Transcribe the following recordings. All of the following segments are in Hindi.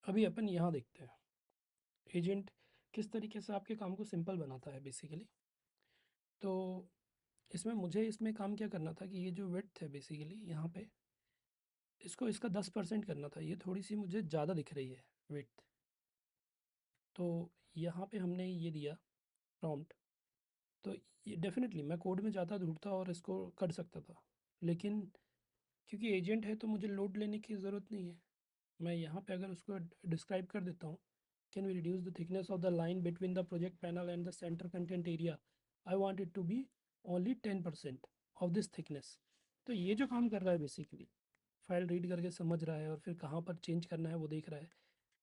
अभी अपन यहाँ देखते हैं एजेंट किस तरीके से आपके काम को सिंपल बनाता है बेसिकली। तो इसमें काम क्या करना था कि ये जो विड्थ है बेसिकली यहाँ पे इसको इसका 10% करना था। ये थोड़ी सी मुझे ज़्यादा दिख रही है विड्थ। तो यहाँ पे हमने ये दिया प्रॉम्प्ट। तो ये डेफिनेटली मैं कोड में जाता ढूंढता और इसको कर सकता था, लेकिन क्योंकि एजेंट है तो मुझे लोड लेने की ज़रूरत नहीं है। मैं यहाँ पे अगर उसको डिस्क्राइब कर देता हूँ, can we reduce the thickness of the line between the project panel and the centre content area, I want it to be only 10% of this thickness. तो ये जो काम कर रहा है बेसिकली फाइल रीड करके समझ रहा है और फिर कहाँ पर चेंज करना है वो देख रहा है।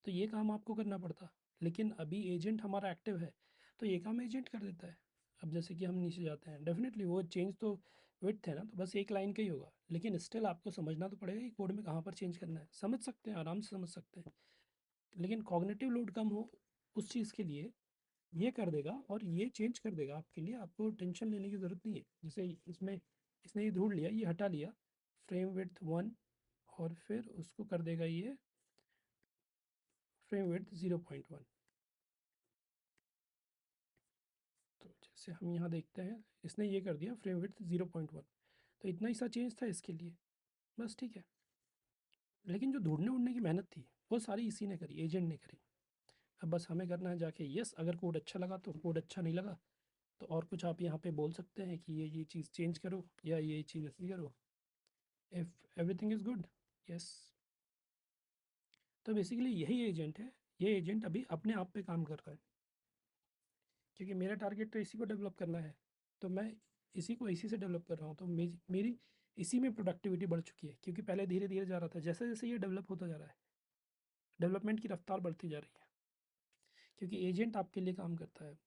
तो ये काम आपको करना पड़ता, लेकिन अभी एजेंट हमारा एक्टिव है तो ये काम एजेंट कर देता है। अब जैसे कि हम नीचे जाते हैं, डेफिनेटली वो चेंज तो विड्थ है ना, तो बस एक लाइन का ही होगा, लेकिन स्टिल आपको समझना तो पड़ेगा कि कोड में कहाँ पर चेंज करना है। समझ सकते हैं, आराम से समझ सकते हैं, लेकिन कॉग्निटिव लोड कम हो उस चीज़ के लिए ये कर देगा और ये चेंज कर देगा आपके लिए। आपको टेंशन लेने की ज़रूरत नहीं है। जैसे इसमें इसने ये ढूंढ लिया, ये हटा लिया फ्रेम विड्थ 1, और फिर उसको कर देगा ये फ्रेम विड्थ 0.1। तो जैसे हम यहाँ देखते हैं इसने ये कर दिया फ्रेम विड्थ 0.1। तो इतना ही सा चेंज था इसके लिए, बस ठीक है। लेकिन जो ढूंढने उड़ने की मेहनत थी वो सारी इसी ने करी, एजेंट ने करी। अब बस हमें करना है जाके यस, अगर कोड अच्छा लगा तो, कोड अच्छा नहीं लगा तो और कुछ आप यहाँ पे बोल सकते हैं कि ये चीज़ चेंज करो या ये चीज़ ऐसी करो। If everything is good, yes. तो बेसिकली यही एजेंट है। ये एजेंट अभी अपने आप पे काम कर रहा है, क्योंकि मेरा टारगेट तो इसी को डेवलप करना है। तो मैं इसी को इसी से डेवलप कर रहा हूँ। तो मेरी इसी में प्रोडक्टिविटी बढ़ चुकी है, क्योंकि पहले धीरे धीरे जा रहा था, जैसे जैसे ये डेवलप होता जा रहा है डेवलपमेंट की रफ्तार बढ़ती जा रही है, क्योंकि एजेंट आपके लिए काम करता है।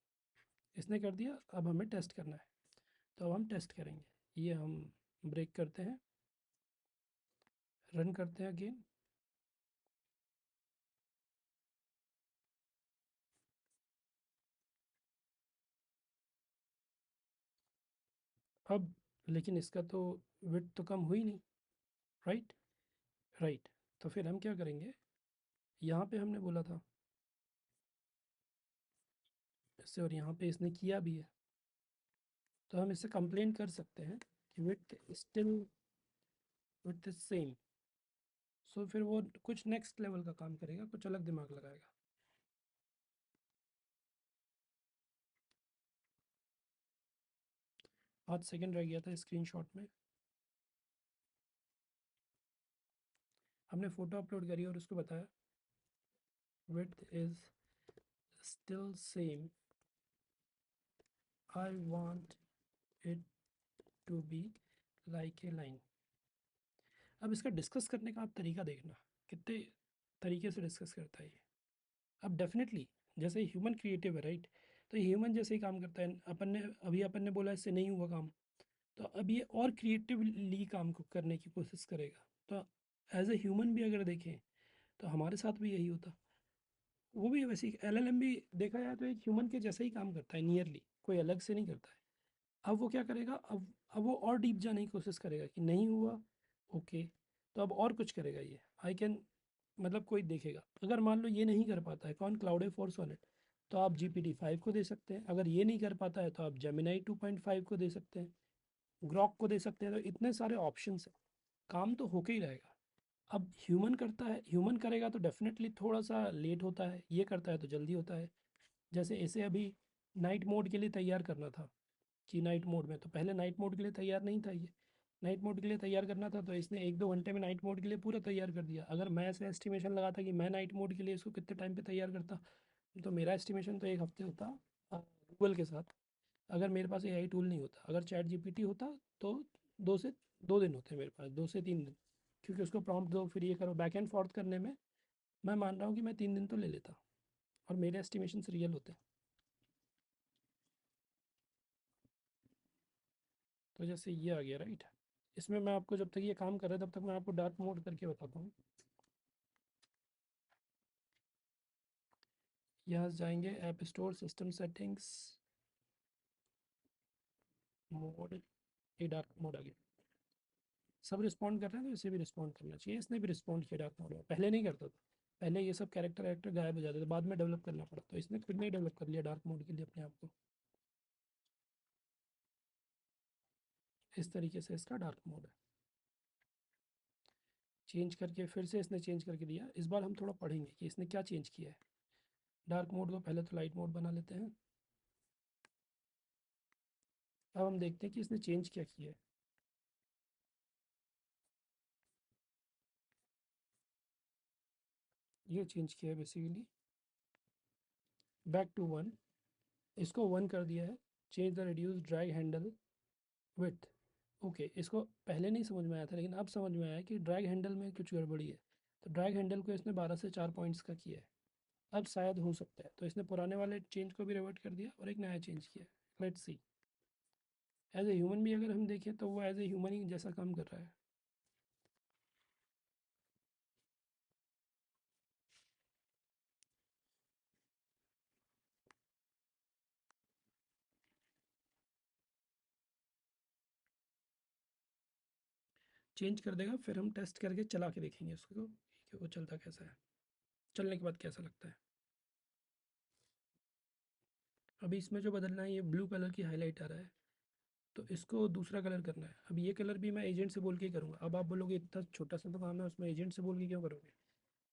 इसने कर दिया, अब हमें टेस्ट करना है। तो अब हम टेस्ट करेंगे। ये हम ब्रेक करते हैं, रन करते हैं अगेन। अब लेकिन इसका तो विड्थ तो कम हुई नहीं, राइट। राइट। तो फिर हम क्या करेंगे, यहाँ पे हमने बोला था इससे, और यहाँ पे इसने किया भी है, तो हम इससे कंप्लेन कर सकते हैं कि width still width is same. So फिर वो कुछ नेक्स्ट लेवल का काम करेगा, कुछ अलग दिमाग लगाएगा। 5 सेकंड रह गया था स्क्रीनशॉट में। हमने फ़ोटो अपलोड करी और उसको बताया width is still same, I want it to be like a line. अब इसका डिस्कस करने का आप तरीका देखना, कितने तरीके से डिस्कस करता है ये। अब डेफिनेटली जैसे ह्यूमन क्रिएटिव है, राइट। तो ह्यूमन जैसे ही काम करता है। अपन ने बोला इससे नहीं हुआ काम, तो अब ये और क्रिएटिवली काम को करने की कोशिश करेगा। तो एज ए ह्यूमन भी अगर देखें तो हमारे साथ भी यही होता। वो भी वैसे ही एलएलएम भी देखा जाए तो एक ह्यूमन के जैसा ही काम करता है नियरली, कोई अलग से नहीं करता है। अब वो क्या करेगा, अब वो और डीप जाने की कोशिश करेगा कि नहीं हुआ, ओके, तो अब और कुछ करेगा ये। आई कैन मतलब कोई देखेगा, अगर मान लो ये नहीं कर पाता है कौन, क्लाउड फोर्स सॉलिड, तो आप GPT-5 को दे सकते हैं। अगर ये नहीं कर पाता है तो आप जेमिनाई 2.5 को दे सकते हैं, ग्रॉक को दे सकते हैं। तो इतने सारे ऑप्शंस हैं, काम तो होके ही रहेगा। अब ह्यूमन करता है, ह्यूमन करेगा तो डेफिनेटली थोड़ा सा लेट होता है, ये करता है तो जल्दी होता है। जैसे इसे अभी नाइट मोड के लिए तैयार करना था कि नाइट मोड में, तो पहले नाइट मोड के लिए तैयार नहीं था ये। नाइट मोड के लिए तैयार करना था तो इसने 1-2 घंटे में नाइट मोड के लिए पूरा तैयार कर दिया। अगर मैं ऐसे एस्टिमेशन लगाता कि मैं नाइट मोड के लिए इसको कितने टाइम पे तैयार करता, तो मेरा एस्टिमेशन तो 1 हफ्ते होता गूगल के साथ। अगर मेरे पास AI टूल नहीं होता, अगर ChatGPT होता, तो 2 से 2 दिन होते मेरे पास, 2 से 3 दिन। क्योंकि उसको प्रॉम्प्ट दो फिर ये करो, बैक एंड फोर्थ करने में मैं मान रहा हूँ कि मैं 3 दिन तो ले लेता, और मेरे एस्टिमेशन रियल होते हैं। तो जैसे ये आ गया, राइट। इसमें मैं आपको जब तक ये काम कर रहा है तब तक मैं आपको डार्क मोड करके बताता हूँ। यहाँ से जाएंगे app store, system settings, mode, ये डार्क मोड आ गया। सब रिस्पॉन्ड कर रहे हैं तो इसे भी रिस्पॉन्ड करना चाहिए। इसने भी रिस्पॉन्ड किया डार्क मोड में, पहले नहीं करता था। पहले ये सब कैरेक्टर गायब हो जाते थे, बाद में डेवलप करना पड़ा, तो इसने खुद नहीं डेवलप कर लिया डार्क मोड के लिए अपने आप को। इस तरीके से इसका डार्क मोड है। चेंज करके फिर से इसने चेंज करके दिया। इस बार हम थोड़ा पढ़ेंगे कि इसने क्या चेंज किया है। डार्क मोड को पहले तो लाइट मोड बना लेते हैं। अब हम देखते हैं कि इसने चेंज क्या किया है। ये चेंज किया है बेसिकली, बैक टू वन, इसको वन कर दिया है। Change the reduce drag handle with. Okay, इसको पहले नहीं समझ में आया था, लेकिन अब समझ में आया कि ड्रैग हैंडल में कुछ गड़बड़ी है। तो ड्रैग हैंडल को इसने 12 से 4 पॉइंट्स का किया है। अब शायद हो सकता है, तो इसने पुराने वाले चेंज को भी रिवर्ट कर दिया और एक नया चेंज किया है। Let's see. As a human भी अगर हम देखें तो वो एज ए ह्यूमन ही जैसा काम कर रहा है। चेंज कर देगा, फिर हम टेस्ट करके चला के देखेंगे उसको कि वो चलता कैसा है, चलने के बाद कैसा लगता है। अभी इसमें जो बदलना है, ये ब्लू कलर की हाईलाइट आ रहा है, तो इसको दूसरा कलर करना है। अब ये कलर भी मैं एजेंट से बोल के ही करूँगा। अब आप बोलोगे इतना छोटा सा तो काम है, उसमें एजेंट से बोल के क्यों करोगे।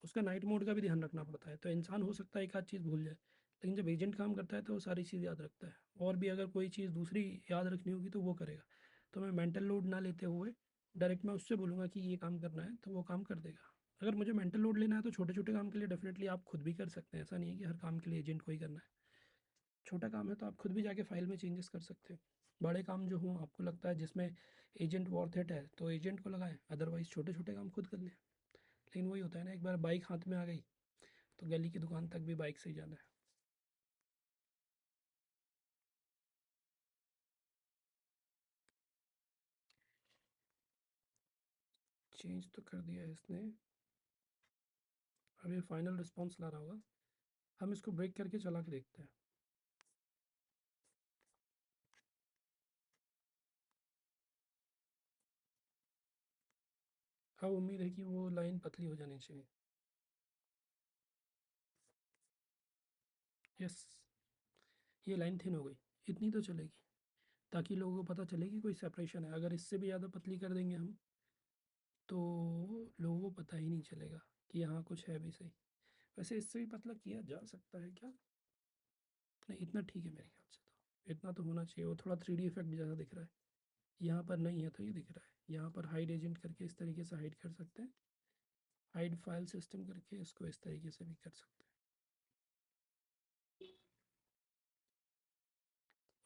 उसका नाइट मोड का भी ध्यान रखना पड़ता है, तो इंसान हो सकता है एक आध चीज़ भूल जाए, लेकिन जब एजेंट काम करता है तो वो सारी चीज़ याद रखता है। और भी अगर कोई चीज़ दूसरी याद रखनी होगी तो वो करेगा। तो मैं मेंटल लोड ना लेते हुए डायरेक्ट मैं उससे बोलूँगा कि ये काम करना है, तो वो काम कर देगा। अगर मुझे मेंटल लोड लेना है तो छोटे छोटे काम के लिए डेफिनेटली आप खुद भी कर सकते हैं। ऐसा नहीं है कि हर काम के लिए एजेंट को ही करना है। छोटा काम है तो आप खुद भी जाके फाइल में चेंजेस कर सकते हैं। बड़े काम जो हों, आपको लगता है जिसमें एजेंट वर्थ इट है, तो एजेंट को लगाएं, अदरवाइज छोटे छोटे काम खुद कर लें। लेकिन वही होता है ना, एक बार बाइक हाथ में आ गई तो गली की दुकान तक भी बाइक से ही जाना है। चेंज तो कर दिया है इसने। अब ये फाइनल रिस्पॉन्स ला रहा होगा। हम इसको ब्रेक करके चला के देखते हैं। अब उम्मीद है कि वो लाइन पतली हो जानी चाहिए। यस, ये लाइन थिन हो गई। इतनी तो चलेगी, ताकि लोगों को पता चले कि कोई सेपरेशन है। अगर इससे भी ज़्यादा पतली कर देंगे हम, तो लोगों को पता ही नहीं चलेगा कि यहाँ कुछ है भी सही। वैसे इससे भी पतला किया जा सकता है क्या। नहीं, इतना ठीक है मेरे ख्याल से। तो इतना तो होना चाहिए। वो थोड़ा 3D इफेक्ट जैसा दिख रहा है। यहाँ पर नहीं है तो ये दिख रहा है। यहाँ पर हाइड एजेंट करके इस तरीके से हाइड कर सकते हैं। हाइड फाइल सिस्टम करके इसको इस तरीके से भी कर सकते हैं।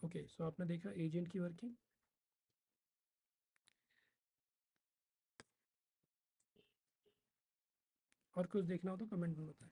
ओके, सो आपने देखा एजेंट की वर्किंग। और कुछ देखना हो तो कमेंट में बताएं।